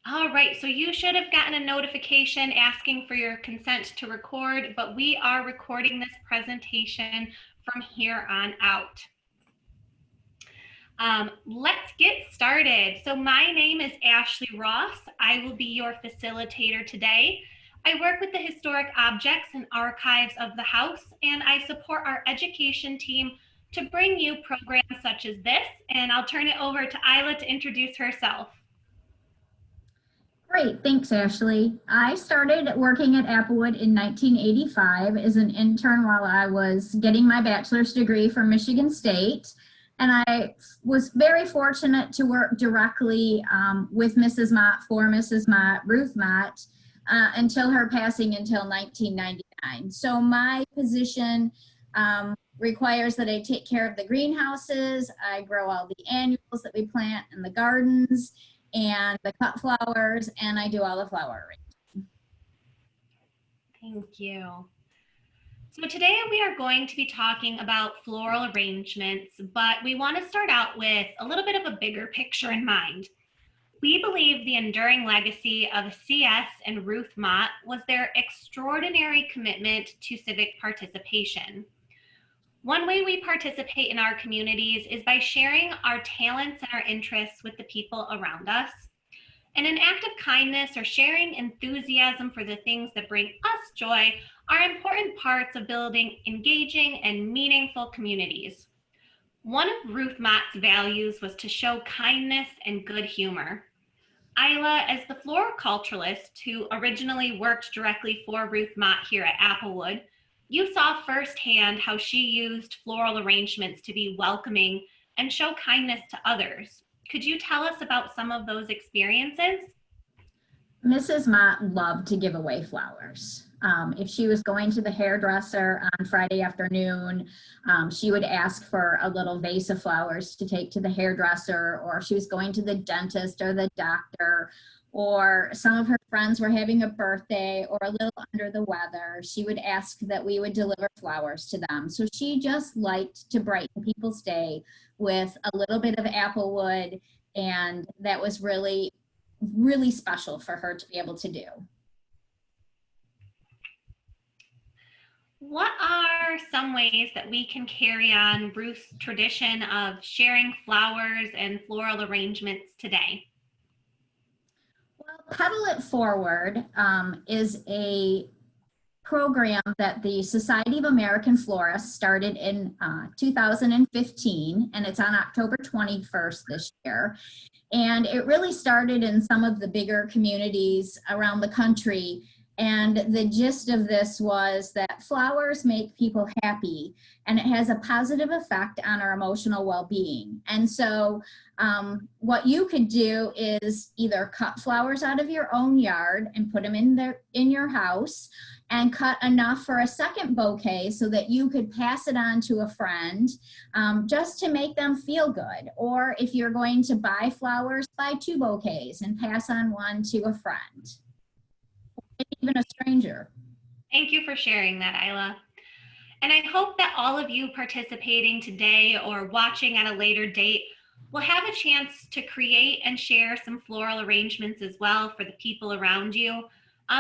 All right, so you should have gotten a notification asking for your consent to record, but we are recording this presentation from here on out. Let's get started. So my name is Ashley Ross. I will be your facilitator today. I work with the historic objects and archives of the house, and I support our education team to bring you programs such as this, and I'll turn it over to Isla to introduce herself. Great, thanks, Ashley. I started working at Applewood in 1985 as an intern while I was getting my bachelor's degree from Michigan State. And I was very fortunate to work directly with Mrs. Mott, for Mrs. Mott, Ruth Mott, until her passing until 1999. So my position requires that I take care of the greenhouses, I grow all the annuals that we plant in the gardens, and the cut flowers, and I do all the flower arranging. Thank you. So today we are going to be talking about floral arrangements, but we want to start out with a little bit of a bigger picture in mind. We believe the enduring legacy of C.S. and Ruth Mott was their extraordinary commitment to civic participation. One way we participate in our communities is by sharing our talents and our interests with the people around us. And an act of kindness or sharing enthusiasm for the things that bring us joy are important parts of building engaging and meaningful communities. One of Ruth Mott's values was to show kindness and good humor. Isla, as the floriculturist who originally worked directly for Ruth Mott here at Applewood, you saw firsthand how she used floral arrangements to be welcoming and show kindness to others. Could you tell us about some of those experiences? Mrs. Mott loved to give away flowers. If she was going to the hairdresser on Friday afternoon, she would ask for a little vase of flowers to take to the hairdresser, or if she was going to the dentist or the doctor, or some of her friends were having a birthday or a little under the weather, she would ask that we would deliver flowers to them. So she just liked to brighten people's day with a little bit of Applewood, and that was really, really special for her to be able to do. What are some ways that we can carry on Ruth's tradition of sharing flowers and floral arrangements today? Well, Pedal It Forward is a program that the Society of American Florists started in 2015, and it's on October 21st this year. And it really started in some of the bigger communities around the country. And the gist of this was that flowers make people happy, and it has a positive effect on our emotional well-being. And so what you could do is either cut flowers out of your own yard and put them in your house, and cut enough for a second bouquet so that you could pass it on to a friend, just to make them feel good. Or if you're going to buy flowers, buy 2 bouquets and pass on one to a friend, even a stranger. Thank you for sharing that, Isla. And I hope that all of you participating today or watching at a later date will have a chance to create and share some floral arrangements as well for the people around you.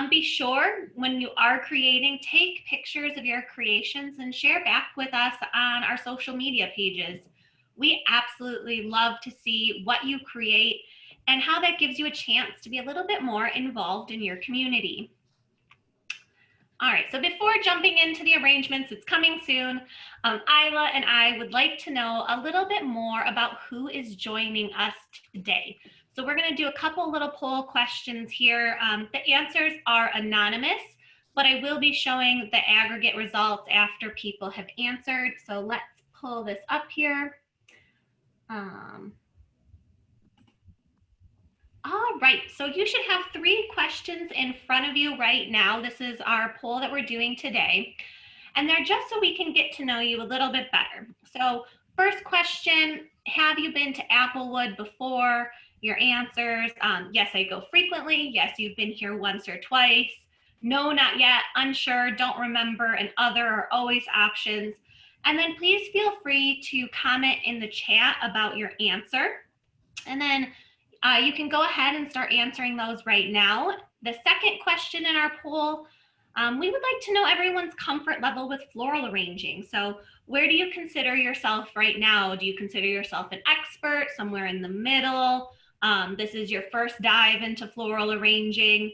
Be sure when you are creating, take pictures of your creations and share back with us on our social media pages. We absolutely love to see what you create and how that gives you a chance to be a little bit more involved in your community. All right, so before jumping into the arrangements, it's coming soon, Isla and I would like to know a little bit more about who is joining us today. So we're going to do a couple little poll questions here. The answers are anonymous, but I will be showing the aggregate results after people have answered. So let's pull this up here. All right, so you should have 3 questions in front of you right now. This is our poll that we're doing today. And they're just so we can get to know you a little bit better. So first question, have you been to Applewood before? Your answers, yes, I go frequently. Yes, you've been here once or twice. No, not yet, unsure, don't remember, and other are always options. And then please feel free to comment in the chat about your answer. And then You can go ahead and start answering those right now. The second question in our poll, we would like to know everyone's comfort level with floral arranging. So where do you consider yourself right now? Do you consider yourself an expert, somewhere in the middle? This is your first dive into floral arranging.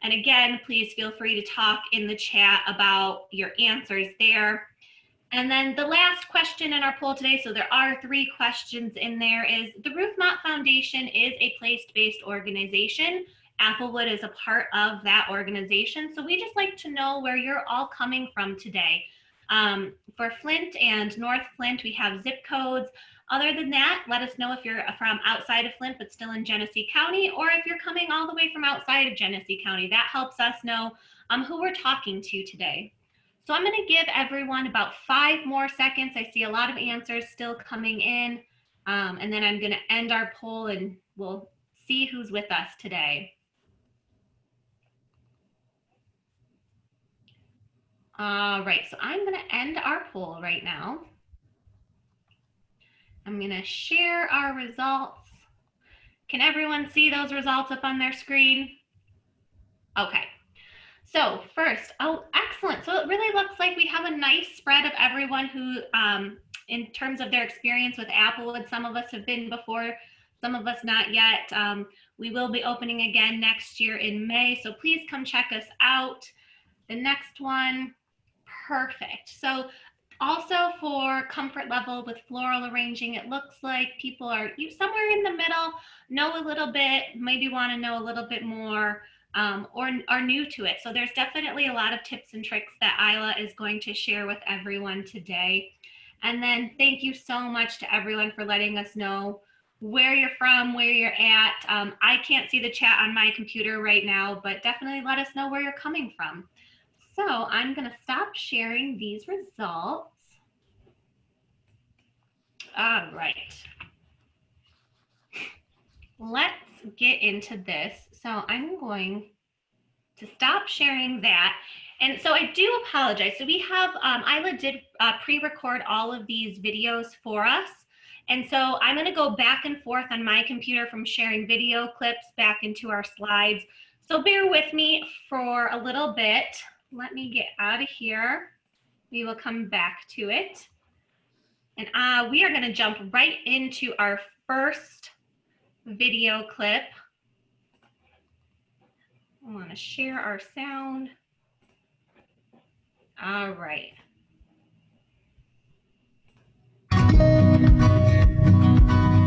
And again, please feel free to talk in the chat about your answers there. And then the last question in our poll today, so there are 3 questions in there, is the Ruth Mott Foundation is a place-based organization. Applewood is a part of that organization. So we just like to know where you're all coming from today. For Flint and North Flint, we have zip codes. Other than that, let us know if you're from outside of Flint but still in Genesee County, or if you're coming all the way from outside of Genesee County. That helps us know who we're talking to today. So I'm going to give everyone about 5 more seconds. I see a lot of answers still coming in, and then I'm going to end our poll and we'll see who's with us today. All right, so I'm going to end our poll right now. I'm going to share our results. Can everyone see those results up on their screen? Okay. So first, oh, excellent. So it really looks like we have a nice spread of everyone who, in terms of their experience with Applewood, some of us have been before, some of us not yet. We will be opening again next year in May, so please come check us out. The next one, perfect. So also for comfort level with floral arranging, it looks like people are somewhere in the middle, know a little bit, maybe want to know a little bit more, or are new to it. So there's definitely a lot of tips and tricks that Isla is going to share with everyone today. And then thank you so much to everyone for letting us know where you're from, where you're at. I can't see the chat on my computer right now, but definitely let us know where you're coming from. So I'm going to stop sharing these results. All right. Let's get into this. So I'm going to stop sharing that. And so I do apologize. So we have, Isla did pre-record all of these videos for us. And so I'm going to go back and forth on my computer from sharing video clips back into our slides. So bear with me for a little bit. Let me get out of here. We will come back to it. And we are going to jump right into our first video clip. I want to share our sound. All right.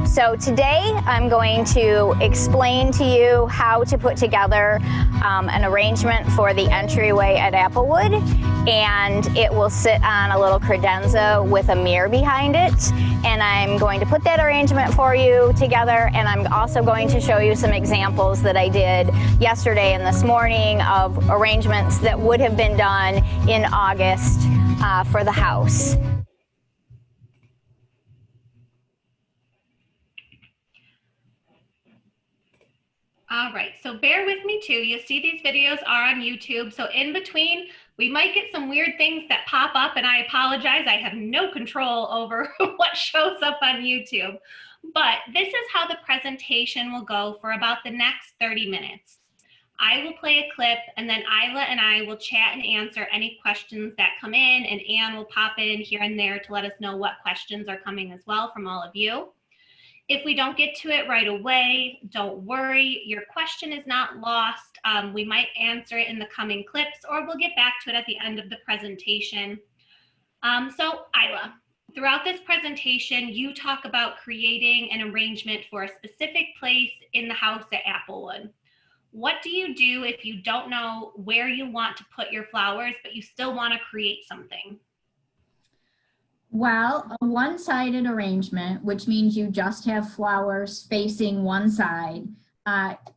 So today I'm going to explain to you how to put together an arrangement for the entryway at Applewood, and it will sit on a little credenza with a mirror behind it. And I'm going to put that arrangement for you together, and I'm also going to show you some examples that I did yesterday and this morning of arrangements that would have been done in August for the house. All right, so bear with me too. You see these videos are on YouTube. So in between, we might get some weird things that pop up, and I apologize. I have no control over what shows up on YouTube. But this is how the presentation will go for about the next 30 minutes. I will play a clip, and then Isla and I will chat and answer any questions that come in, and Anne will pop in here and there to let us know what questions are coming as well from all of you. If we don't get to it right away, don't worry. Your question is not lost. We might answer it in the coming clips, or we'll get back to it at the end of the presentation. So Isla, throughout this presentation, you talk about creating an arrangement for a specific place in the house at Applewood. What do you do if you don't know where you want to put your flowers, but you still want to create something? Well, a one-sided arrangement, which means you just have flowers facing one side,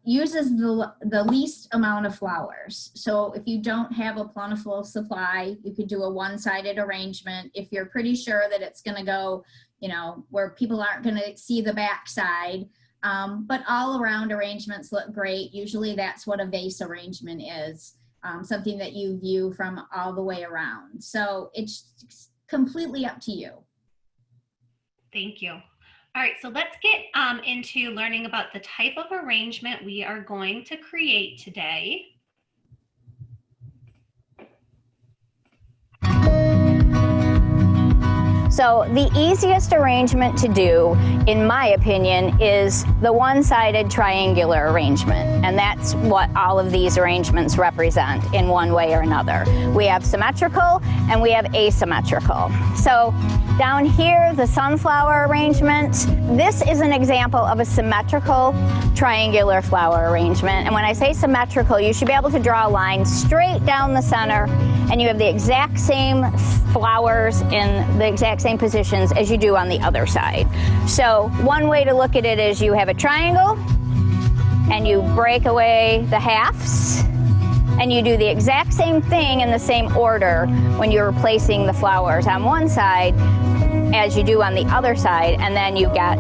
uses the least amount of flowers. So if you don't have a plentiful supply, you could do a one-sided arrangement. If you're pretty sure that it's going to go, you know, where people aren't going to see the backside, but all around arrangements look great. Usually that's what a vase arrangement is, something that you view from all the way around. So it's completely up to you. Thank you. All All right, so let's get into learning about the type of arrangement we are going to create today. So the easiest arrangement to do, in my opinion, is the one-sided triangular arrangement. And that's what all of these arrangements represent in one way or another. We have symmetrical and we have asymmetrical. So down here, the sunflower arrangement, this is an example of a symmetrical triangular flower arrangement. And when I say symmetrical, you should be able to draw a line straight down the center, and you have the exact same flowers in the exact same positions as you do on the other side. So one way to look at it is you have a triangle and you break away the halves, and you do the exact same thing in the same order when you're placing the flowers on one side as you do on the other side, and then you get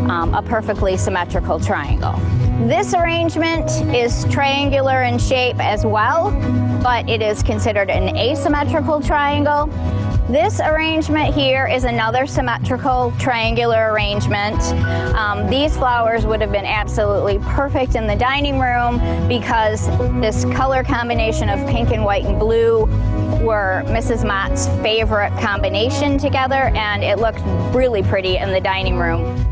a perfectly symmetrical triangle. This arrangement is triangular in shape as well, but it is considered an asymmetrical triangle. This arrangement here is another symmetrical triangular arrangement. These flowers would have been absolutely perfect in the dining room because this color combination of pink and white and blue were Mrs. Mott's favorite combination together, and it looked really pretty in the dining room.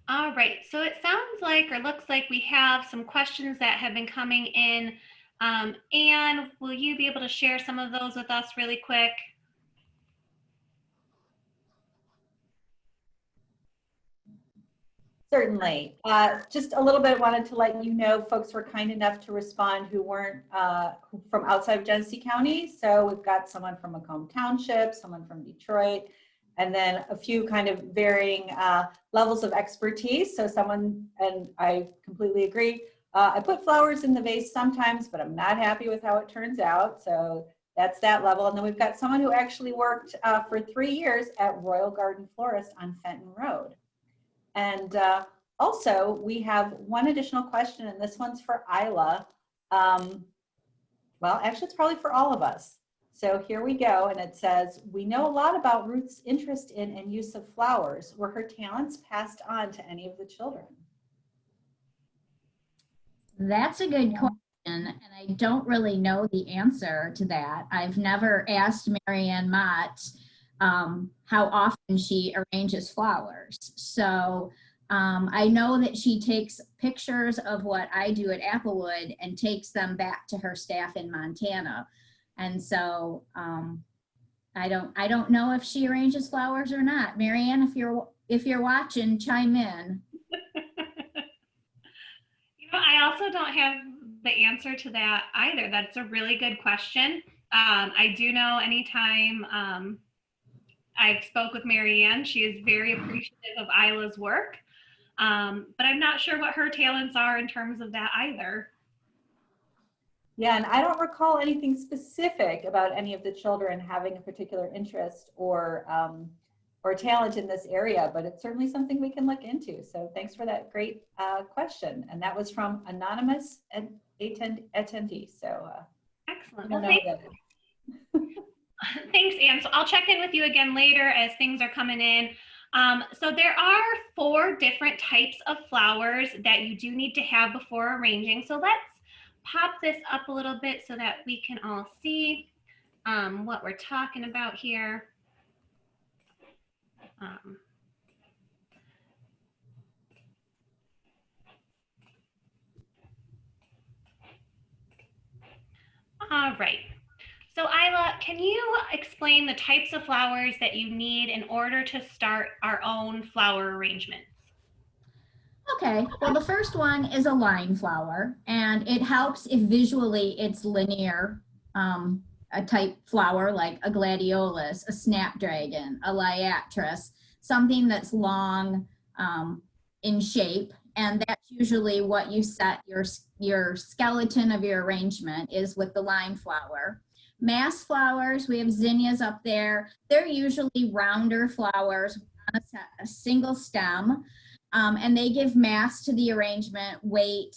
All right, so it sounds like, or looks like, we have some questions that have been coming in. Anne, will you be able to share some of those with us really quick? Certainly. Just a little bit, wanted to let you know, folks were kind enough to respond who weren't from outside of Genesee County. So we've got someone from Macomb Township, someone from Detroit, and then a few kind of varying levels of expertise. So someone, and I completely agree, I put flowers in the vase sometimes, but I'm not happy with how it turns out. So that's that level. And then we've got someone who actually worked for 3 years at Royal Garden Florist on Fenton Road. And also, we have one additional question, and this one's for Isla. Well, actually, it's probably for all of us. So here we go, and it says, we know a lot about Ruth's interest in and use of flowers. Were her talents passed on to any of the children? That's a good question, and I don't really know the answer to that. I've never asked Marianne Mott how often she arranges flowers. So I know that she takes pictures of what I do at Applewood and takes them back to her staff in Montana. And so I don't know if she arranges flowers or not. Marianne, if you're watching, chime in. I also don't have the answer to that either. That's a really good question. I do know anytime I've spoke with Marianne, she is very appreciative of Isla's work, but I'm not sure what her talents are in terms of that either. Yeah, and I don't recall anything specific about any of the children having a particular interest or talent in this area, but it's certainly something we can look into. So thanks for that great question. And that was from anonymous attendee. So excellent. Well, thanks, Anne. So I'll check in with you again later as things are coming in. So there are 4 different types of flowers that you do need to have before arranging. So let's pop this up a little bit so that we can all see what we're talking about here. All right. So Isla, can you explain the types of flowers that you need in order to start our own flower arrangements? Okay, well, the first one is a line flower, and it helps if visually it's linear, a type flower like a gladiolus, a snapdragon, a liatris, something that's long in shape. And that's usually what you set your skeleton of your arrangement is with the line flower. Mass flowers, we have zinnias up there. They're usually rounder flowers on a single stem, and they give mass to the arrangement, weight.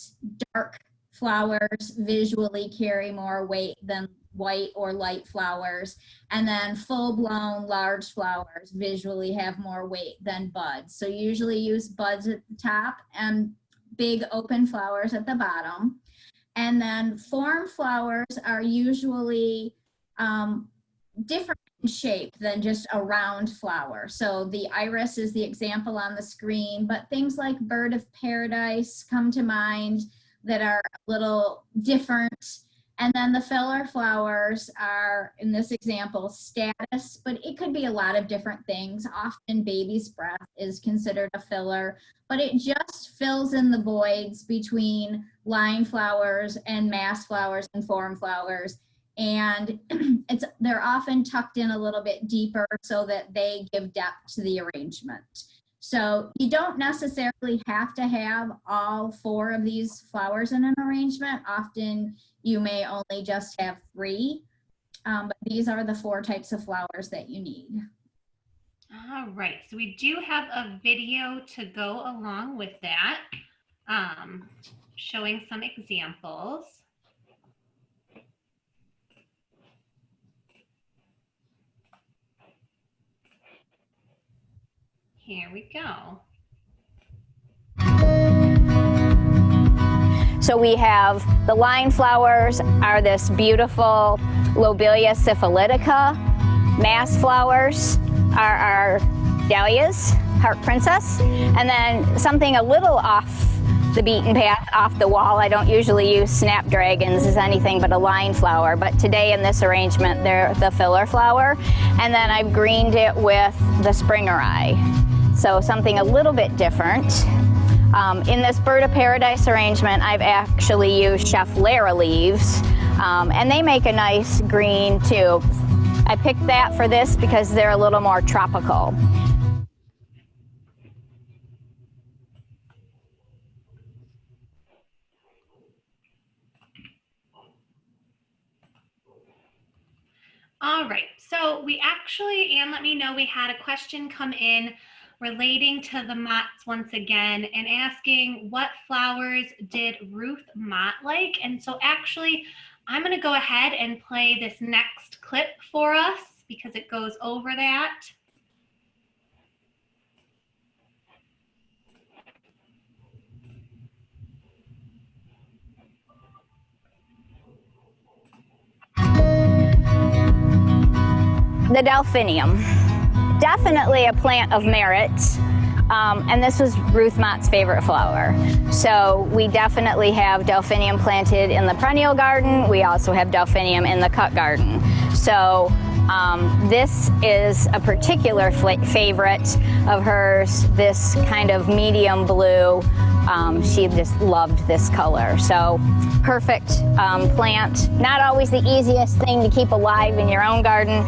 Dark flowers visually carry more weight than white or light flowers. And then full-blown large flowers visually have more weight than buds. So you usually use buds at the top and big open flowers at the bottom. And then form flowers are usually different in shape than just a round flower. So the iris is the example on the screen, but things like bird of paradise come to mind that are a little different. And then the filler flowers are, in this example, status, but it could be a lot of different things. Often baby's breath is considered a filler, but it just fills in the voids between line flowers and mass flowers and form flowers. And they're often tucked in a little bit deeper so that they give depth to the arrangement. So you don't necessarily have to have all 4 of these flowers in an arrangement. Often you may only just have 3, but these are the 4 types of flowers that you need. All right, so we do have a video to go along with that, showing some examples. Here we go. So we have the line flowers are this beautiful Lobelia syphilitica. Mass flowers are our dahlias, Heart Princess. And then something a little off the beaten path, off the wall. I don't usually use snapdragons as anything but a line flower, but today in this arrangement, they're the filler flower. And then I've greened it with the Springeri. So something a little bit different. In this Bird of Paradise arrangement, I've actually used Chef Lara leaves, and they make a nice green too. I picked that for this because they're a little more tropical. All right, so we actually, Anne let me know we had a question come in relating to the Motts once again and asking what flowers did Ruth Mott like? And so actually, I'm going to go ahead and play this next clip for us because it goes over that. The delphinium, definitely a plant of merit. And this was Ruth Mott's favorite flower. So we definitely have delphinium planted in the perennial garden. We also have delphinium in the cut garden. So this is a particular favorite of hers, this kind of medium blue. She just loved this color. So perfect plant. Not always the easiest thing to keep alive in your own garden.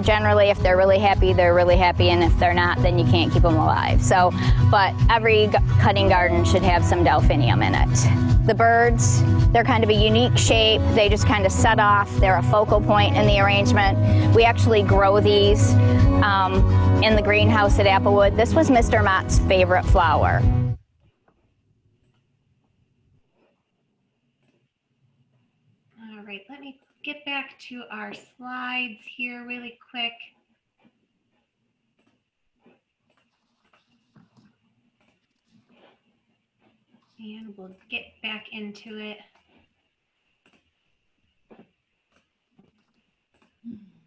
Generally, if they're really happy, and if they're not, then you can't keep them alive. So, but every cutting garden should have some delphinium in it. The birds, they're kind of a unique shape. They just kind of set off. They're a focal point in the arrangement. We actually grow these in the greenhouse at Applewood. This was Mr. Mott's favorite flower. All right, let me get back to our slides here really quick. And we'll get back into it.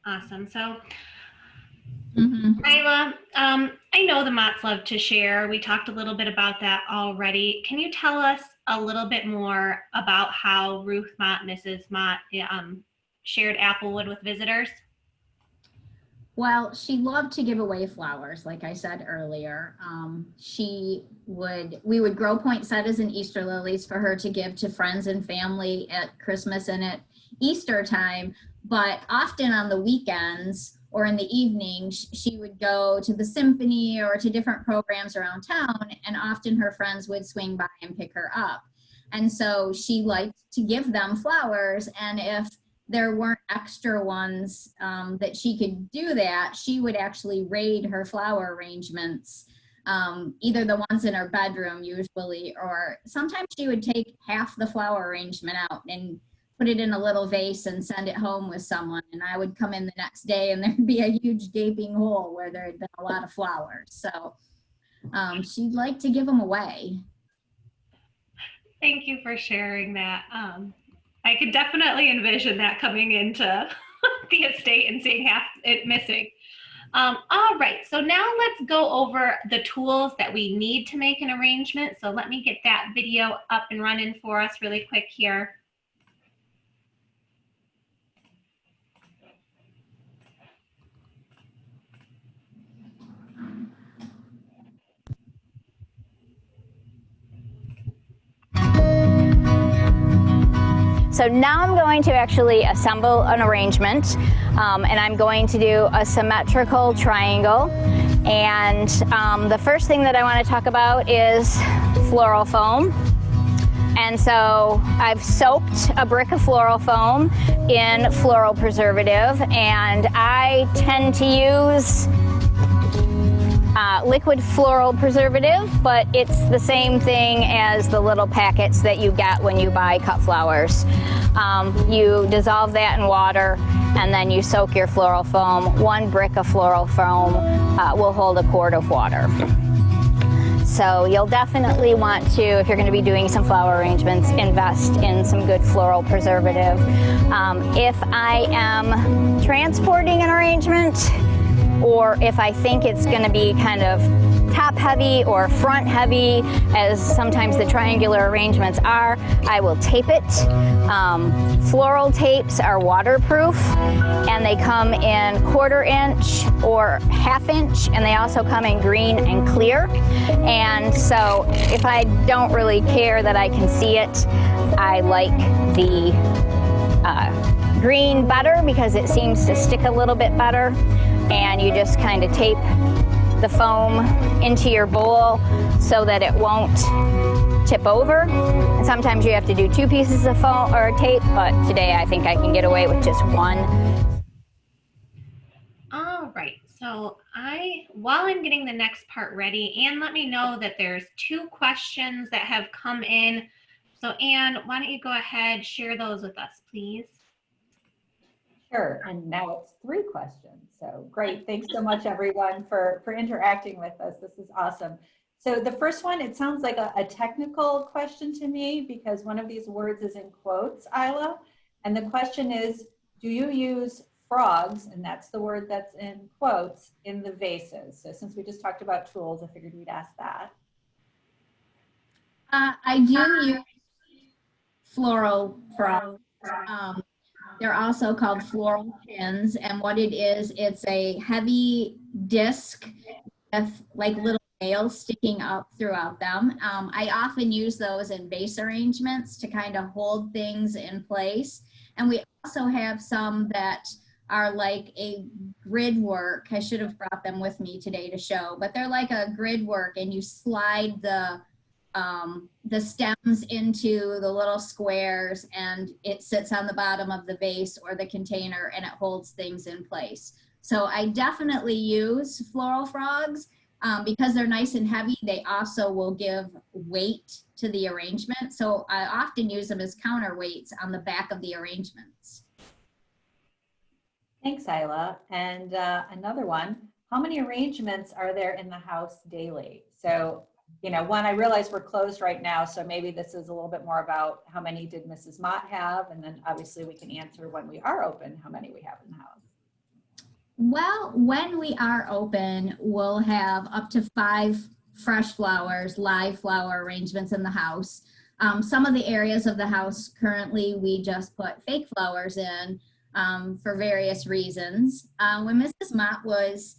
Awesome. So, Isla, I know the Motts love to share. We talked a little bit about that already. Can you tell us a little bit more about how Ruth Mott, Mrs. Mott, shared Applewood with visitors? Well, she loved to give away flowers, like I said earlier. We would grow poinsettias and Easter lilies for her to give to friends and family at Christmas and at Easter time. But often on the weekends or in the evening, she would go to the symphony or to different programs around town, and often her friends would swing by and pick her up. And so she liked to give them flowers, and if there weren't extra ones that she could do that, she would actually raid her flower arrangements, either the ones in her bedroom usually, or sometimes she would take half the flower arrangement out and put it in a little vase and send it home with someone. And I would come in the next day and there'd be a huge gaping hole where there had been a lot of flowers. So she'd like to give them away. Thank you for sharing that. I could definitely envision that coming into the estate and seeing half it missing. All right, so now let's go over the tools that we need to make an arrangement. So let me get that video up and running for us really quick here. So now I'm going to actually assemble an arrangement, and I'm going to do a symmetrical triangle. And the first thing that I want to talk about is floral foam. And so I've soaked a brick of floral foam in floral preservative, and I tend to use liquid floral preservative, but it's the same thing as the little packets that you get when you buy cut flowers. You dissolve that in water and then you soak your floral foam. 1 brick of floral foam will hold a quart of water. So you'll definitely want to, if you're going to be doing some flower arrangements, invest in some good floral preservative. If I am transporting an arrangement, or if I think it's going to be kind of top heavy or front heavy, as sometimes the triangular arrangements are, I will tape it. Floral tapes are waterproof, and they come in 1/4 inch or 1/2 inch, and they also come in green and clear. And so if I don't really care that I can see it, I like the green better because it seems to stick a little bit better. And you just kind of tape the foam into your bowl so that it won't tip over. And sometimes you have to do 2 pieces of foam or tape, but today I think I can get away with just 1. All right, so while I'm getting the next part ready, Anne let me know that there's 2 questions that have come in. So Anne, why don't you go ahead, share those with us, please? Sure, and now it's 3 questions. So great, thanks so much everyone for interacting with us. This is awesome. So the first one, it sounds like a technical question to me because one of these words is in quotes, Isla. And the question is, do you use frogs, and that's the word that's in quotes, in the vases? So since we just talked about tools, I figured we'd ask that. I do use floral frogs. They're also called floral pins, and what it is, it's a heavy disc with like little nails sticking up throughout them. I often use those in vase arrangements to kind of hold things in place. And we also have some that are like a grid work. I should have brought them with me today to show, but they're like a grid work, and you slide the stems into the little squares, and it sits on the bottom of the vase or the container, and it holds things in place. So I definitely use floral frogs because they're nice and heavy. They also will give weight to the arrangement. So I often use them as counterweights on the back of the arrangements. Thanks, Isla. And another one, how many arrangements are there in the house daily? So, you know, one, I realize we're closed right now, so maybe this is a little bit more about how many did Mrs. Mott have, and then obviously we can answer when we are open, how many we have in the house. Well, when we are open, we'll have up to 5 fresh flowers, live flower arrangements in the house. Some of the areas of the house currently, we just put fake flowers in for various reasons. When Mrs. Mott was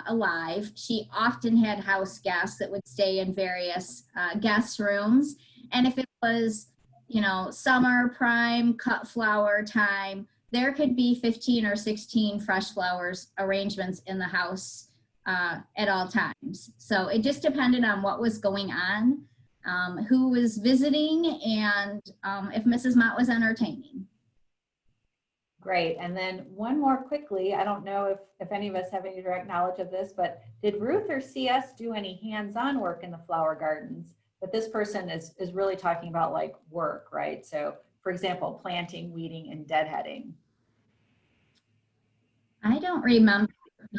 alive, she often had house guests that would stay in various guest rooms. And if it was, you know, summer, prime, cut flower time, there could be 15 or 16 fresh flowers arrangements in the house at all times. So it just depended on what was going on, who was visiting, and if Mrs. Mott was entertaining. Great. And then one more quickly, I don't know if any of us have any direct knowledge of this, but did Ruth or CS do any hands-on work in the flower gardens? But this person is really talking about like work, right? So for example, planting, weeding, and deadheading? I don't remember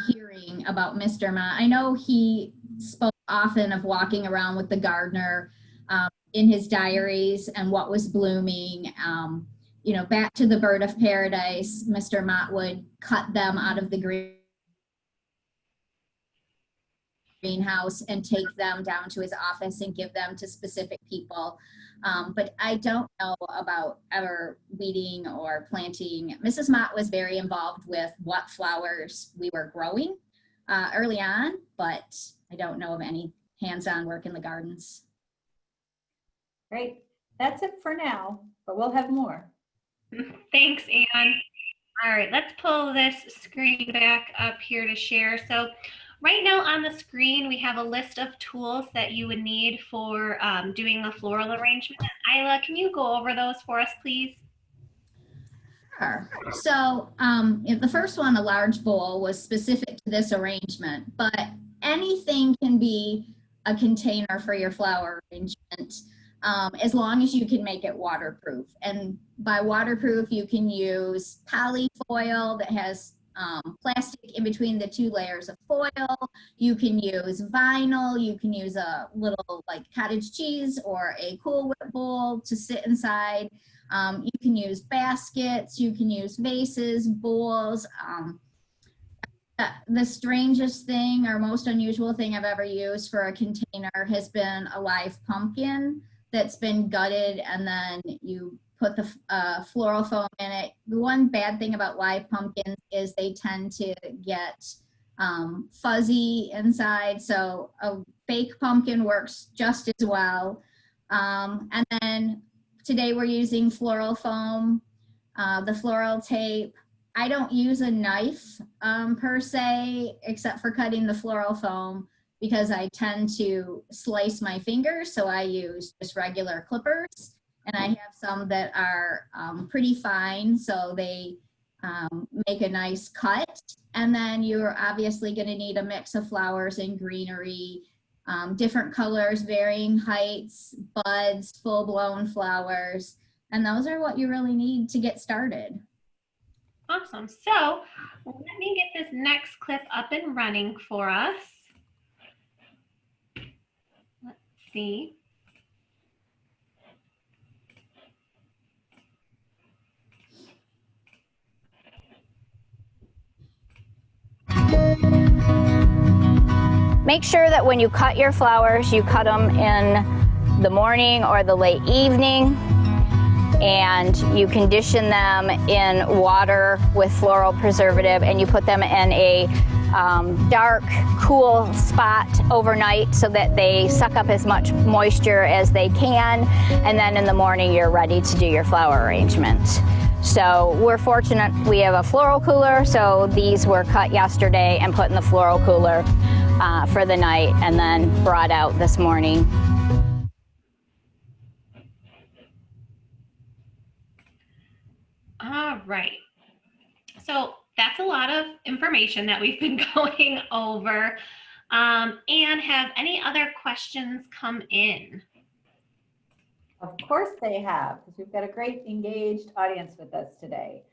hearing about Mr. Mott. I know he spoke often of walking around with the gardener in his diaries and what was blooming. You know, back to the bird of paradise, Mr. Mott would cut them out of the greenhouse and take them down to his office and give them to specific people. But I don't know about ever weeding or planting. Mrs. Mott was very involved with what flowers we were growing early on, but I don't know of any hands-on work in the gardens. Great. That's it for now, but we'll have more. Thanks, Anne. All right, let's pull this screen back up here to share. So right now on the screen, we have a list of tools that you would need for doing a floral arrangement. Isla, can you go over those for us, please? Sure. So the first one, a large bowl, was specific to this arrangement, but anything can be a container for your flower arrangement as long as you can make it waterproof. And by waterproof, you can use poly foil that has plastic in between the two layers of foil. You can use vinyl. You can use a little like cottage cheese or a Cool Whip bowl to sit inside. You can use baskets. You can use vases, bowls. The strangest thing or most unusual thing I've ever used for a container has been a live pumpkin that's been gutted, and then you put the floral foam in it. The one bad thing about live pumpkins is they tend to get fuzzy inside, so a fake pumpkin works just as well. And then today we're using floral foam, the floral tape. I don't use a knife per se, except for cutting the floral foam, because I tend to slice my fingers, so I use just regular clippers. And I have some that are pretty fine, so they make a nice cut. And then you're obviously going to need a mix of flowers and greenery, different colors, varying heights, buds, full-blown flowers. And those are what you really need to get started. Awesome. So let me get this next clip up and running for us. Let's see. Make sure that when you cut your flowers, you cut them in the morning or the late evening, and you condition them in water with floral preservative, and you put them in a dark, cool spot overnight so that they suck up as much moisture as they can, and then in the morning you're ready to do your flower arrangement. So we're fortunate we have a floral cooler, so these were cut yesterday and put in the floral cooler for the night and then brought out this morning. All right. So that's a lot of information that we've been going over. And have any other questions come in? Of course they have, because we've got a great engaged audience with us today.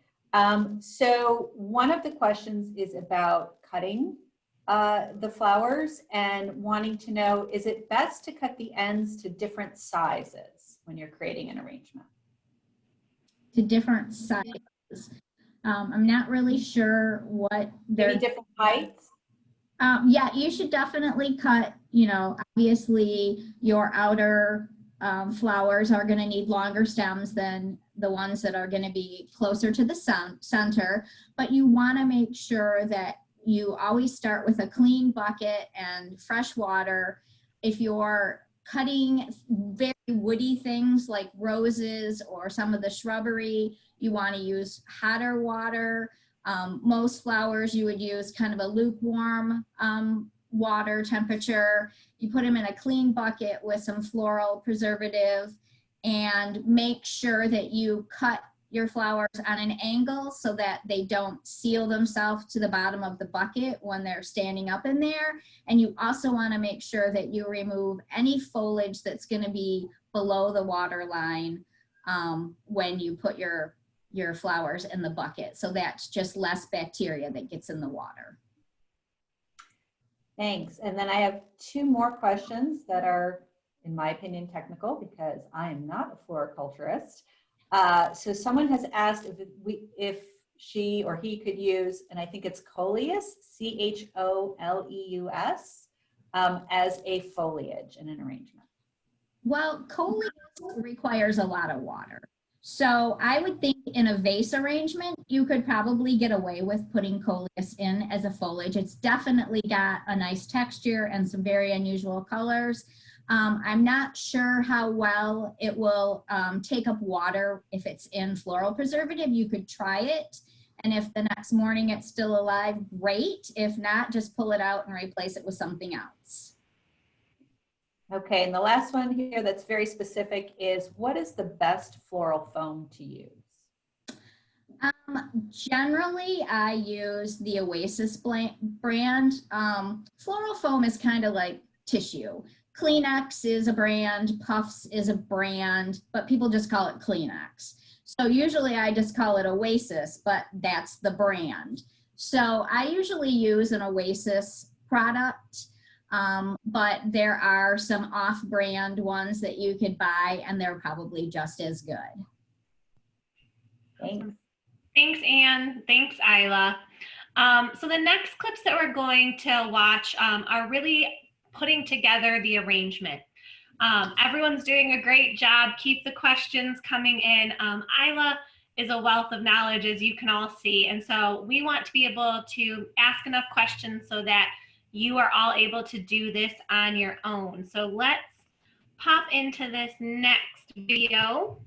So one of the questions is about cutting the flowers and wanting to know, is it best to cut the ends to different sizes when you're creating an arrangement? To different sizes. I'm not really sure what they're. Maybe different heights? Yeah, you should definitely cut, you know, obviously your outer flowers are going to need longer stems than the ones that are going to be closer to the center, but you want to make sure that you always start with a clean bucket and fresh water. If you're cutting very woody things like roses or some of the shrubbery, you want to use hotter water. Most flowers you would use kind of a lukewarm water temperature. You put them in a clean bucket with some floral preservative, and make sure that you cut your flowers on an angle so that they don't seal themselves to the bottom of the bucket when they're standing up in there. And you also want to make sure that you remove any foliage that's going to be below the water line. when you put your flowers in the bucket. So that's just less bacteria that gets in the water. Thanks. And then I have two more questions that are, in my opinion, technical, because I am not a floriculturist. So someone has asked if she or he could use, and I think it's coleus, Choleus, as a foliage in an arrangement. Well, coleus requires a lot of water. So I would think in a vase arrangement, you could probably get away with putting coleus in as a foliage. It's definitely got a nice texture and some very unusual colors. I'm not sure how well it will take up water if it's in floral preservative. You could try it, and if the next morning it's still alive, great. If not, just pull it out and replace it with something else. Okay, and the last one here that's very specific is, what is the best floral foam to use? Generally, I use the Oasis brand. Floral foam is kind of like tissue. Kleenex is a brand, Puffs is a brand, but people just call it Kleenex. So usually I just call it Oasis, but that's the brand. So I usually use an Oasis product, but there are some off-brand ones that you could buy, and they're probably just as good. Thanks. Thanks, Anne. Thanks, Isla. So the next clips that we're going to watch are really putting together the arrangement. Everyone's doing a great job. Keep the questions coming in. Isla is a wealth of knowledge, as you can all see. And so we want to be able to ask enough questions so that you are all able to do this on your own. So let's pop into this next video.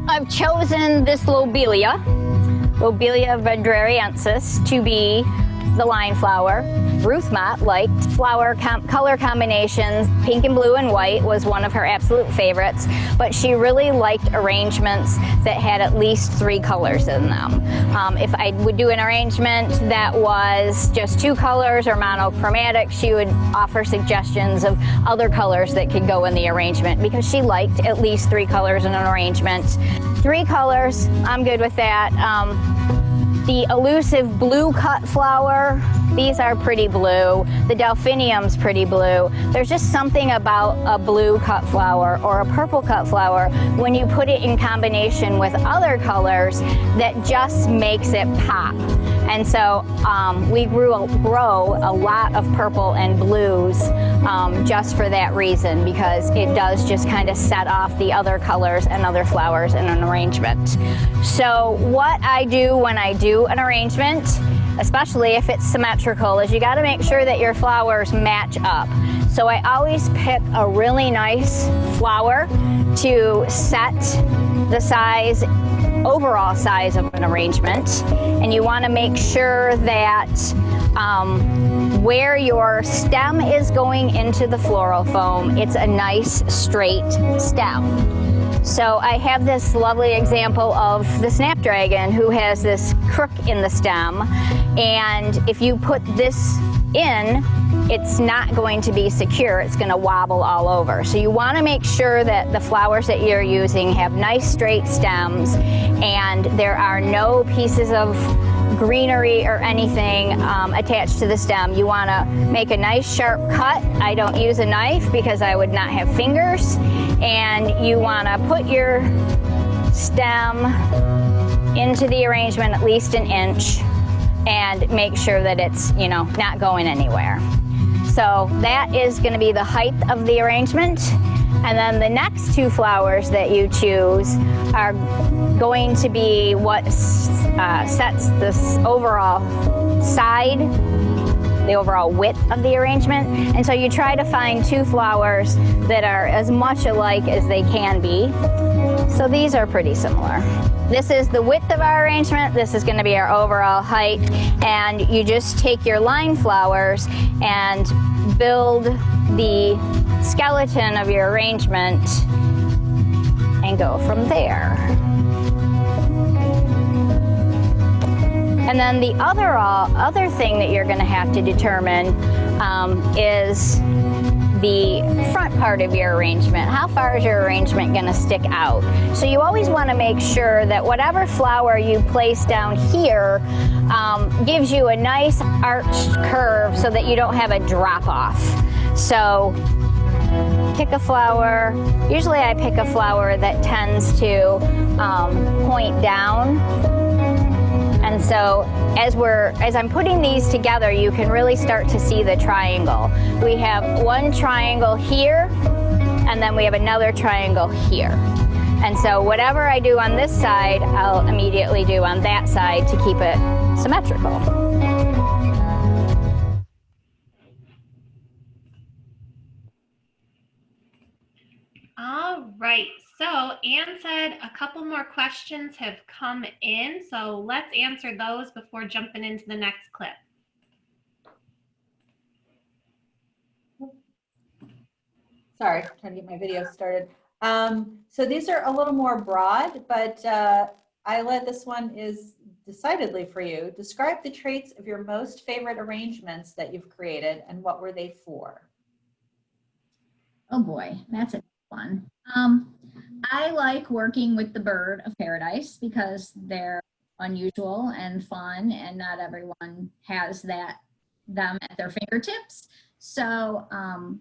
I've chosen this lobelia vendreriensis, to be the line flower. Ruth Mott liked flower color combinations. Pink and blue and white was one of her absolute favorites, but she really liked arrangements that had at least 3 colors in them. If I would do an arrangement that was just 2 colors or monochromatic, she would offer suggestions of other colors that could go in the arrangement, because she liked at least 3 colors in an arrangement. 3 colors, I'm good with that. The elusive blue cut flower, these are pretty blue. The delphinium's pretty blue. There's just something about a blue cut flower or a purple cut flower when you put it in combination with other colors that just makes it pop. And so we grow a lot of purple and blues just for that reason, because it does just kind of set off the other colors and other flowers in an arrangement. So what I do when I do an arrangement, especially if it's symmetrical, is you got to make sure that your flowers match up. So I always pick a really nice flower to set the size, overall size of an arrangement, and you want to make sure that where your stem is going into the floral foam, it's a nice straight stem. So I have this lovely example of the snapdragon who has this crook in the stem, and if you put this in, it's not going to be secure. It's going to wobble all over. So you want to make sure that the flowers that you're using have nice straight stems, and there are no pieces of greenery or anything attached to the stem. You want to make a nice sharp cut. I don't use a knife because I would not have fingers. And you want to put your stem into the arrangement at least an inch and make sure that it's, you know, not going anywhere. So that is going to be the height of the arrangement. And then the next 2 flowers that you choose are going to be what sets this overall side, the overall width of the arrangement. And so you try to find 2 flowers that are as much alike as they can be. So these are pretty similar. This is the width of our arrangement. This is going to be our overall height. And you just take your line flowers and build the skeleton of your arrangement and go from there. And then the other thing that you're going to have to determine is the front part of your arrangement. How far is your arrangement going to stick out? So you always want to make sure that whatever flower you place down here gives you a nice arched curve so that you don't have a drop off. So pick a flower. Usually I pick a flower that tends to point down. And so as I'm putting these together, you can really start to see the triangle. We have one triangle here, and then we have another triangle here. And so whatever I do on this side, I'll immediately do on that side to keep it symmetrical. All right, so Anne said a couple more questions have come in, so let's answer those before jumping into the next clip. Sorry, trying to get my video started. So these are a little more broad, but Isla, this one is decidedly for you. Describe the traits of your most favorite arrangements that you've created, and what were they for? Oh boy, that's a one. I like working with the bird of paradise because they're unusual and fun, and not everyone has them at their fingertips. So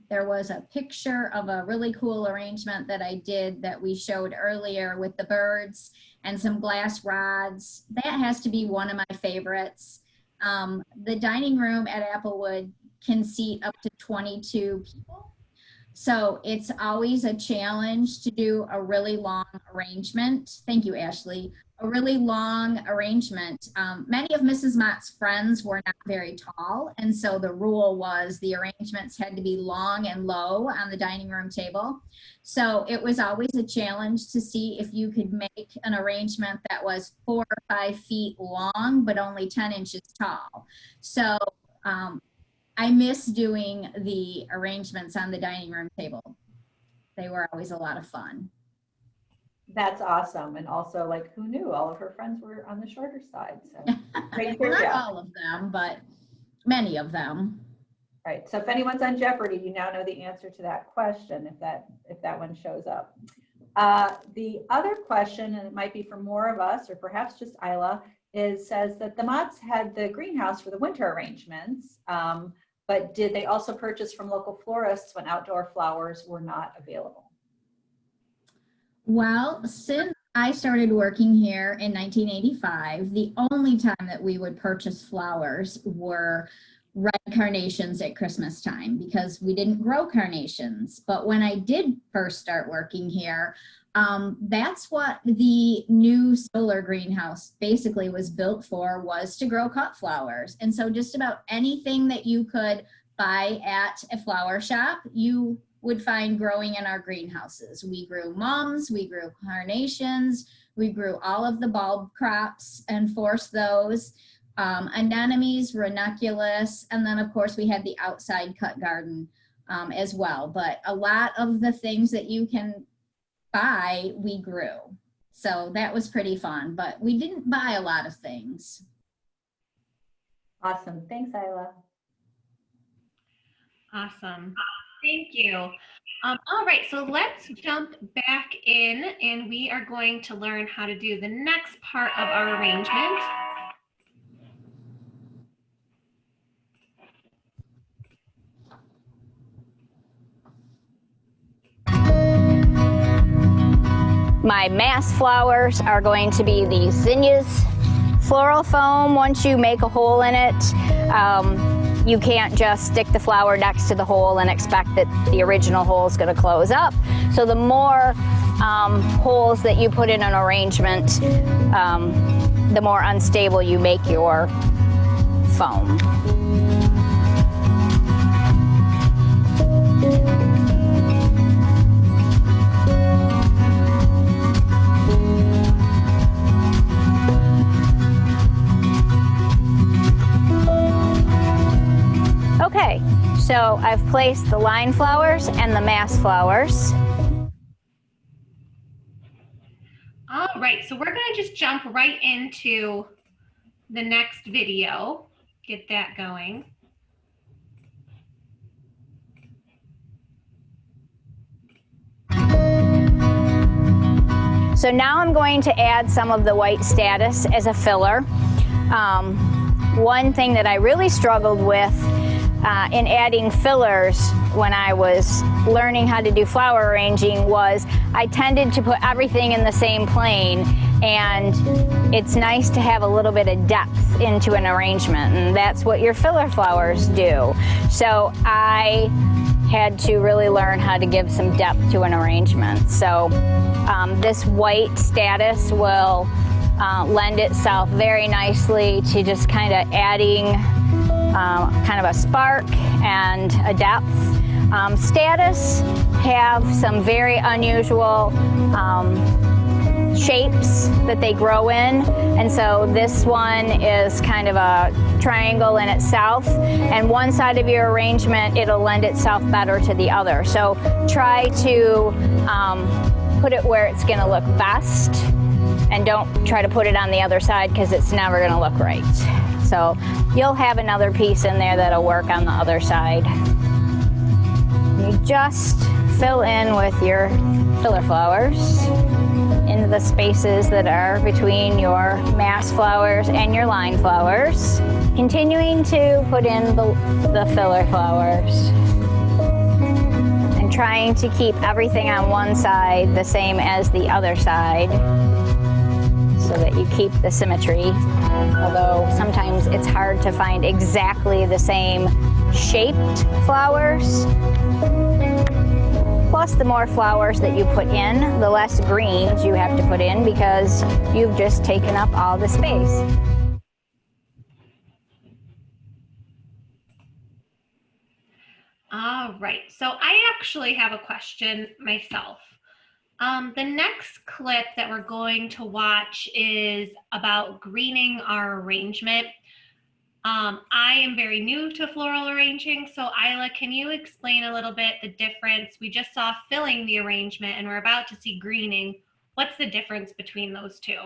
there was a picture of a really cool arrangement that I did that we showed earlier with the birds and some glass rods. That has to be one of my favorites. The dining room at Applewood can seat up to 22 people. So it's always a challenge to do a really long arrangement. Thank you, Ashley. A really long arrangement. Many of Mrs. Mott's friends were not very tall, and so the rule was the arrangements had to be long and low on the dining room table. So it was always a challenge to see if you could make an arrangement that was 4 or 5 feet long, but only 10 inches tall. So I miss doing the arrangements on the dining room table. They were always a lot of fun. That's awesome. And also, like, who knew all of her friends were on the shorter side? So great Well, trivia. not all of them, but many of them. Right. So if anyone's on Jeopardy, you now know the answer to that question if that one shows up. The other question, and it might be for more of us or perhaps just Isla, says that the Motts had the greenhouse for the winter arrangements, but did they also purchase from local florists when outdoor flowers were not available? Well, since I started working here in 1985, the only time that we would purchase flowers were red carnations at Christmas time because we didn't grow carnations. But when I did first start working here, that's what the new solar greenhouse basically was built for, was to grow cut flowers. And so just about anything that you could buy at a flower shop, you would find growing in our greenhouses. We grew mums, we grew carnations, we grew all of the bulb crops and forced those, anemones, ranunculus, and then of course we had the outside cut garden as well. But a lot of the things that you can buy, we grew. So that was pretty fun, but we didn't buy a lot of things. Awesome. Thanks, Isla. Awesome. Thank you. All right, so let's jump back in and we are going to learn how to do the next part of our arrangement. My mass flowers are going to be the zinnias floral foam. Once you make a hole in it, you can't just stick the flower next to the hole and expect that the original hole is going to close up. So the more holes that you put in an arrangement, the more unstable you make your foam. Okay, so I've placed the line flowers and the mass flowers. All right, so we're going to just jump right into the next video, get that going. So now I'm going to add some of the white statice as a filler. One thing that I really struggled with in adding fillers when I was learning how to do flower arranging was I tended to put everything in the same plane, and it's nice to have a little bit of depth into an arrangement, and that's what your filler flowers do. So I had to really learn how to give some depth to an arrangement. So this white statice will lend itself very nicely to just kind of adding kind of a spark and a depth. Statice have some very unusual shapes that they grow in, and so this one is kind of a triangle in itself, and one side of your arrangement it'll lend itself better to the other. So try to put it where it's going to look best, and don't try to put it on the other side because it's never going to look right. So you'll have another piece in there that'll work on the other side. You just fill in with your filler flowers into the spaces that are between your mass flowers and your line flowers, continuing to put in the filler flowers and trying to keep everything on one side the same as the other side so that you keep the symmetry, although sometimes it's hard to find exactly the same shaped flowers. Plus, the more flowers that you put in, the less greens you have to put in because you've just taken up all the space. All right, so I actually have a question myself. The next clip that we're going to watch is about greening our arrangement. I am very new to floral arranging, so Isla, can you explain a little bit the difference? We just saw filling the arrangement and we're about to see greening. What's the difference between those two?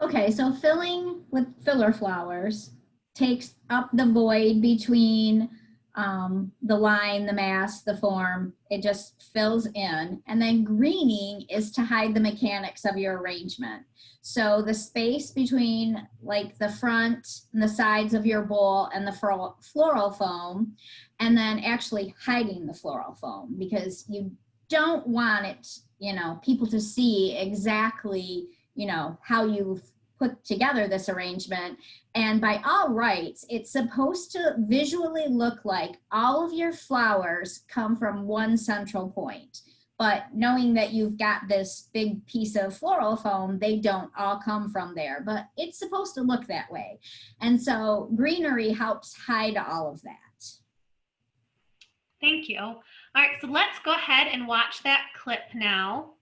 Okay, so filling with filler flowers takes up the void between the line, the mass, the form. It just fills in. And then greening is to hide the mechanics of your arrangement. So the space between like the front and the sides of your bowl and the floral foam, and then actually hiding the floral foam, because you don't want it, you know, people to see exactly, you know, how you've put together this arrangement. And by all rights, it's supposed to visually look like all of your flowers come from one central point. But knowing that you've got this big piece of floral foam, they don't all come from there, but it's supposed to look that way. And so greenery helps hide all of that. Thank you. All right, so let's go ahead and watch that clip now.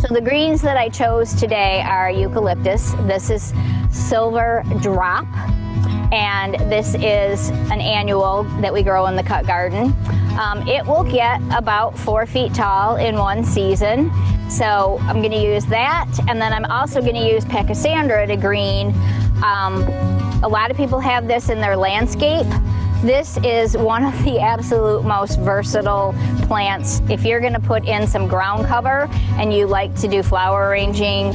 So the greens that I chose today are eucalyptus. This is silver drop, and this is an annual that we grow in the cut garden. It will get about 4 feet tall in one season. So I'm going to use that, and then I'm also going to use Pachysandra to green. A lot of people have this in their landscape. This is one of the absolute most versatile plants. If you're going to put in some ground cover and you like to do flower arranging,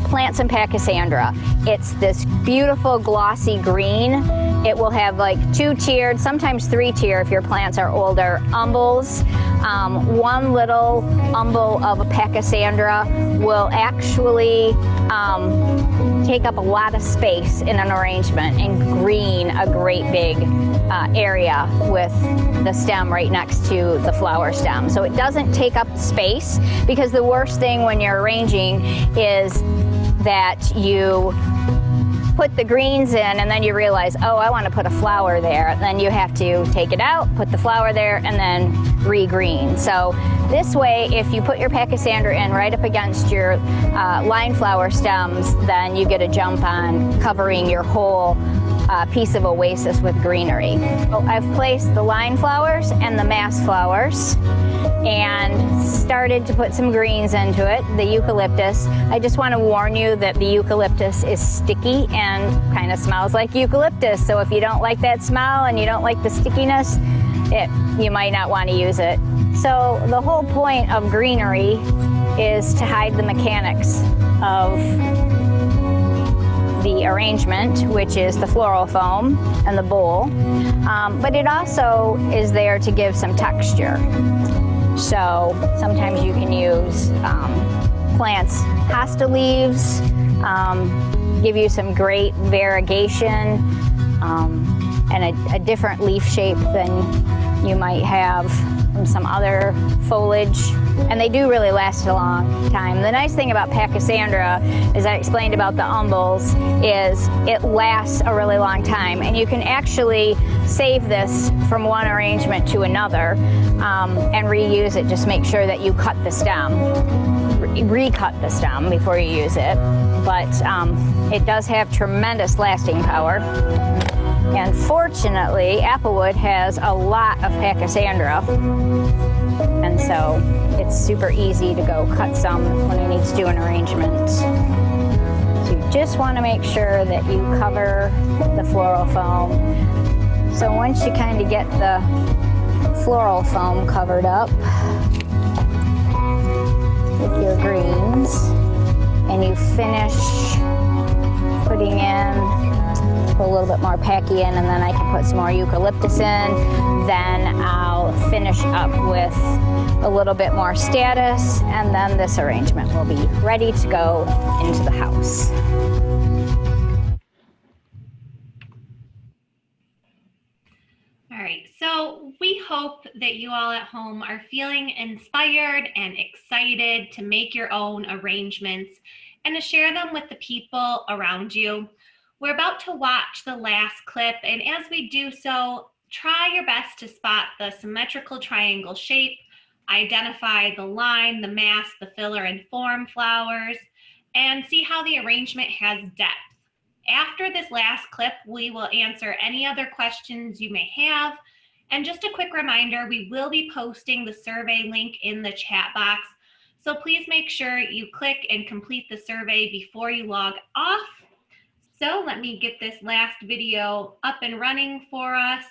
plant some Pachysandra. It's this beautiful glossy green. It will have like 2-tiered, sometimes 3-tier if your plants are older, umbels. One little umbel of a Pachysandra will actually take up a lot of space in an arrangement and green a great big area with the stem right next to the flower stem. So it doesn't take up space, because the worst thing when you're arranging is that you put the greens in and then you realize, oh, I want to put a flower there. And then you have to take it out, put the flower there, and then re-green. So this way, if you put your Pachysandra in right up against your line flower stems, then you get a jump on covering your whole piece of oasis with greenery. So I've placed the line flowers and the mass flowers and started started to put some greens into it, the eucalyptus. I just want to warn you that the eucalyptus is sticky and kind of smells like eucalyptus. So if you don't like that smell and you don't like the stickiness, you might not want to use it. So the whole point of greenery is to hide the mechanics of the arrangement, which is the floral foam and the bowl, but it also is there to give some texture. So sometimes you can use plants' hosta leaves, give you some great variegation and a different leaf shape than you might have from some other foliage, and they do really last a long time. The nice thing about Pachysandra, as I explained about the umbels, is it lasts a really long time, and you can actually save this from one arrangement to another and reuse it. Just make sure that you cut the stem, recut the stem before you use it, but it does have tremendous lasting power. And fortunately, Applewood has a lot of Pachysandra, and so it's super easy to go cut some when you need to do an arrangement. So you just want to make sure that you cover the floral foam. So once you kind of get the floral foam covered up with your greens, and you finish putting in, put a little bit more Pachy in, and then I can put some more eucalyptus in. Then I'll finish up with a little bit more status, and then this arrangement will be ready to go into the house. All right, so we hope that you all at home are feeling inspired and excited to make your own arrangements and to share them with the people around you. We're about to watch the last clip, and as we do so, try your best to spot the symmetrical triangle shape, identify the line, the mass, the filler, and form flowers, and see how the arrangement has depth. After this last clip, we will answer any other questions you may have. And just a quick reminder, we will be posting the survey link in the chat box. So please make sure you click and complete the survey before you log off. So let me get this last video up and running for us.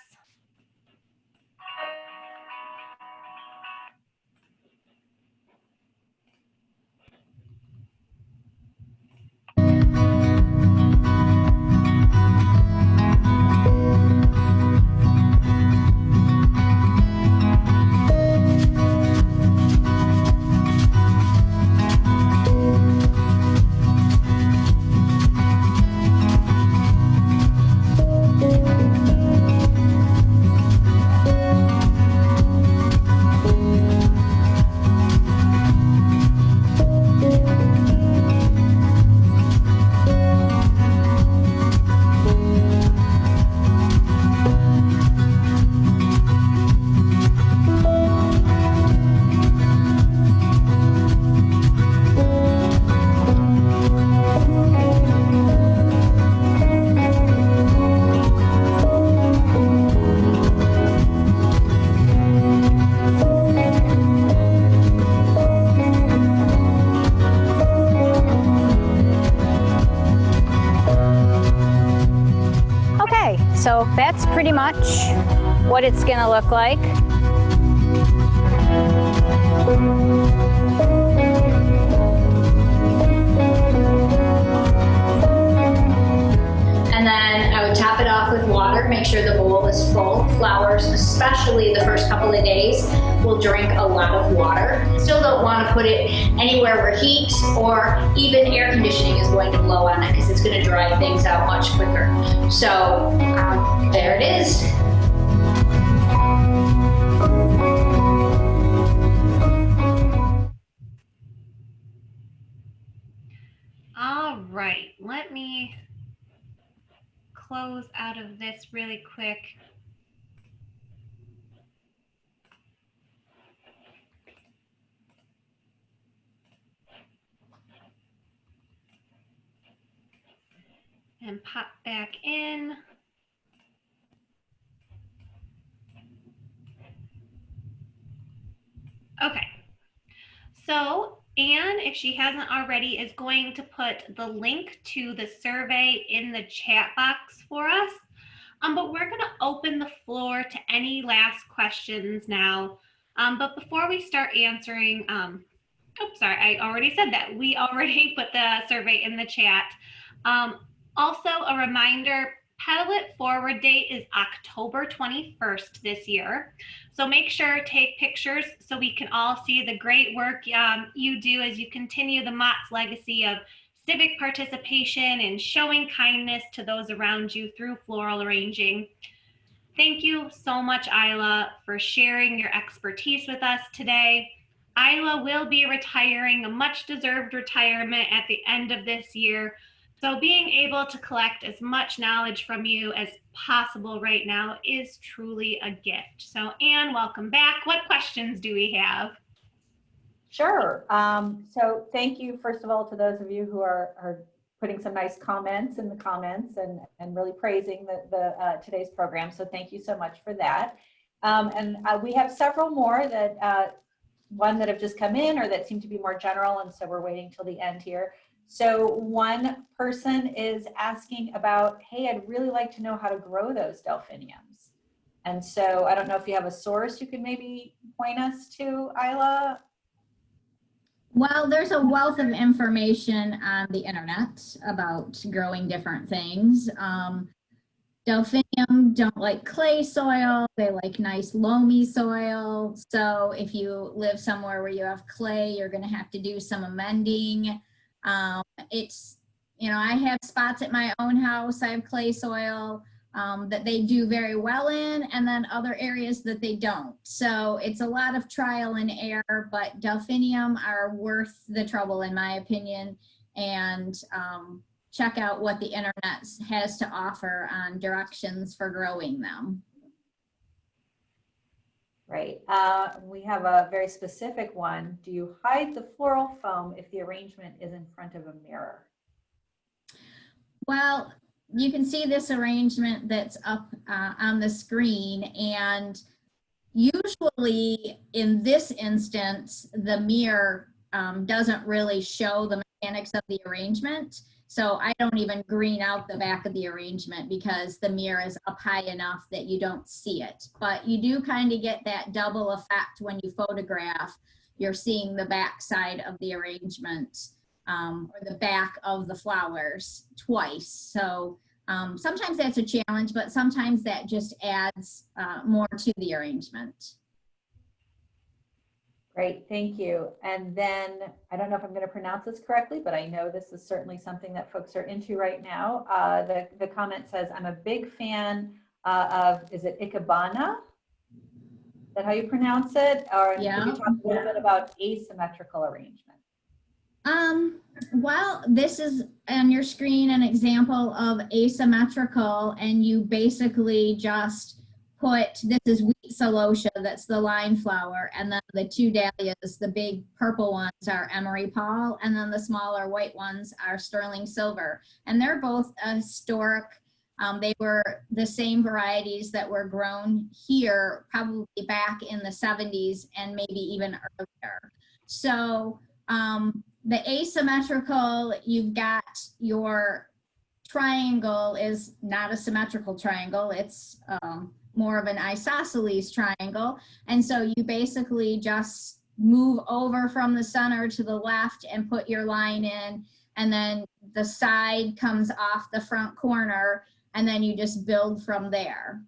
So that's pretty much what it's gonna look like. And then I would top it off with water, make sure the bowl is full. Flowers, especially the first couple of days, will drink a lot of water. Still don't want to put it anywhere where heat or even air conditioning is going to blow on it, because it's going to dry things out much quicker. So there it is. All right, let me close out of this really quick. And pop back in. Okay, So Anne, if she hasn't already, is going to put the link to the survey in the chat box for us. But we're going to open the floor to any last questions now. But before we start answering, sorry, I already said that. We already put the survey in the chat. Also, a reminder, Pedal It Forward date is October 21st this year. So make sure to take pictures so we can all see the great work you do as you continue the Mott's legacy of civic participation and showing kindness to those around you through floral arranging. Thank you so much, Isla, for sharing your expertise with us today. Isla will be retiring, a much-deserved retirement at the end of this year. So being able to collect as much knowledge from you as possible right now is truly a gift. So Anne, welcome back. What questions do we have? Sure. So thank you, first of all, to those of you who are putting some nice comments in the comments and really praising the today's program. So thank you so much for that. We have several more that, one that have just come in or that seem to be more general, and so we're waiting till the end here. So one person is asking about, hey, I'd really like to know how to grow those delphiniums. And so I don't know if you have a source you could maybe point us to, Isla? Well, there's a wealth of information on the internet about growing different things. Delphinium don't like clay soil. They like nice loamy soil. So if you live somewhere where you have clay, you're going to have to do some amending. It's, you know, I have spots at my own house. I have clay soil that they do very well in, and then other areas that they don't. So it's a lot of trial and error, but delphinium are worth the trouble, in my opinion. And check out what the internet has to offer on directions for growing them. Right. We have a very specific one. Do you hide the floral foam if the arrangement is in front of a mirror? Well, you can see this arrangement that's up on the screen, and usually in this instance, the mirror doesn't really show the mechanics of the arrangement. So I don't even green out the back of the arrangement because the mirror is up high enough that you don't see it. But you do kind of get that double effect when you photograph. You're seeing the back side of the arrangement or the back of the flowers twice. So sometimes that's a challenge, but sometimes that just adds more to the arrangement. Great, thank you. And then, I don't know if I'm going to pronounce this correctly, but I know this is certainly something that folks are into right now. The comment says, I'm a big fan of, is it Ikebana? Is that how you pronounce it? Or Yeah. Can you talk a little bit about asymmetrical arrangement? Well, this is on your screen an example of asymmetrical, and you basically just put, this is wheat celosia, that's the line flower, and then the two dahlias, the big purple ones are emery Paul, and then the smaller white ones are sterling silver. And they're both historic. They were the same varieties that were grown here probably back in the 70s and maybe even earlier. So the asymmetrical, you've got your triangle is not a symmetrical triangle. It's more of an isosceles triangle. And so you basically just move over from the center to the left and put your line in, and then the side comes off the front corner, and then you just build from there.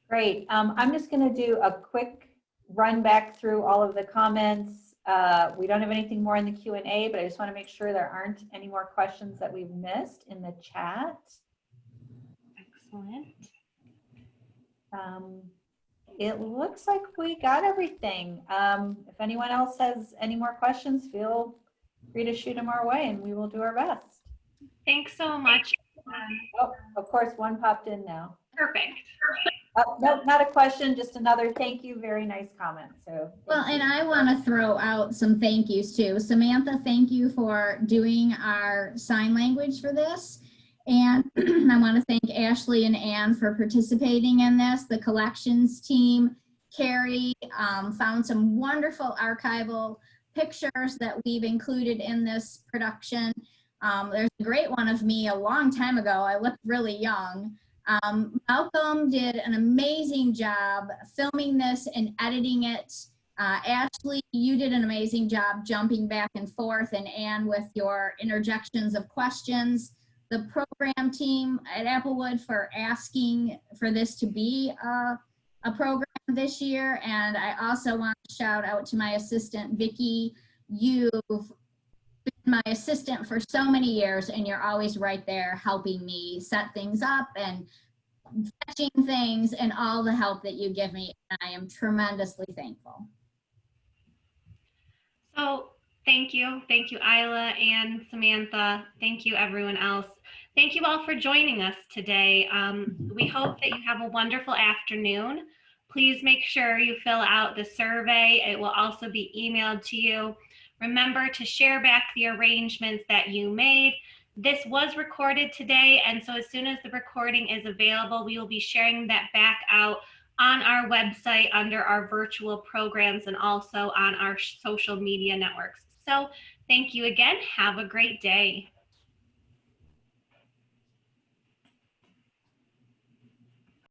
Great. I'm just going to do a quick run back through all of the comments. We don't have anything more in the Q&A, but I just want to make sure there aren't any more questions that we've missed in the chat. Excellent. It looks like we got everything. If anyone else has any more questions, feel free to shoot them our way and we will do our best. Thanks so much. Oh, of course, one popped in now. Perfect. No, not a question, just another thank you. Very nice comment. So well, and I want to throw out some thank yous too. Samantha, thank you for doing our sign language for this. And I want to thank Ashley and Anne for participating in this, the collections team, Carrie found some wonderful archival pictures that we've included in this production. There's a great one of me a long time ago. I looked really young. Malcolm did an amazing job filming this and editing it. Ashley, you did an amazing job jumping back and forth, and Anne with your interjections of questions. The program team at Applewood for asking for this to be a program this year. And I also want to shout out to my assistant, Vicki. You've been my assistant for so many years, and you're always right there helping me set things up and fetching things and all the help that you give me. And I am tremendously thankful. So thank you. Thank you, Isla and Samantha. Thank you, everyone else. Thank you all for joining us today. We hope that you have a wonderful afternoon. Please make sure you fill out the survey. It will also be emailed to you. Remember to share back the arrangements that you made. This was recorded today, and so as soon as the recording is available, we will be sharing that back out on our website under our virtual programs and also on our social media networks. So thank you again. Have a great day.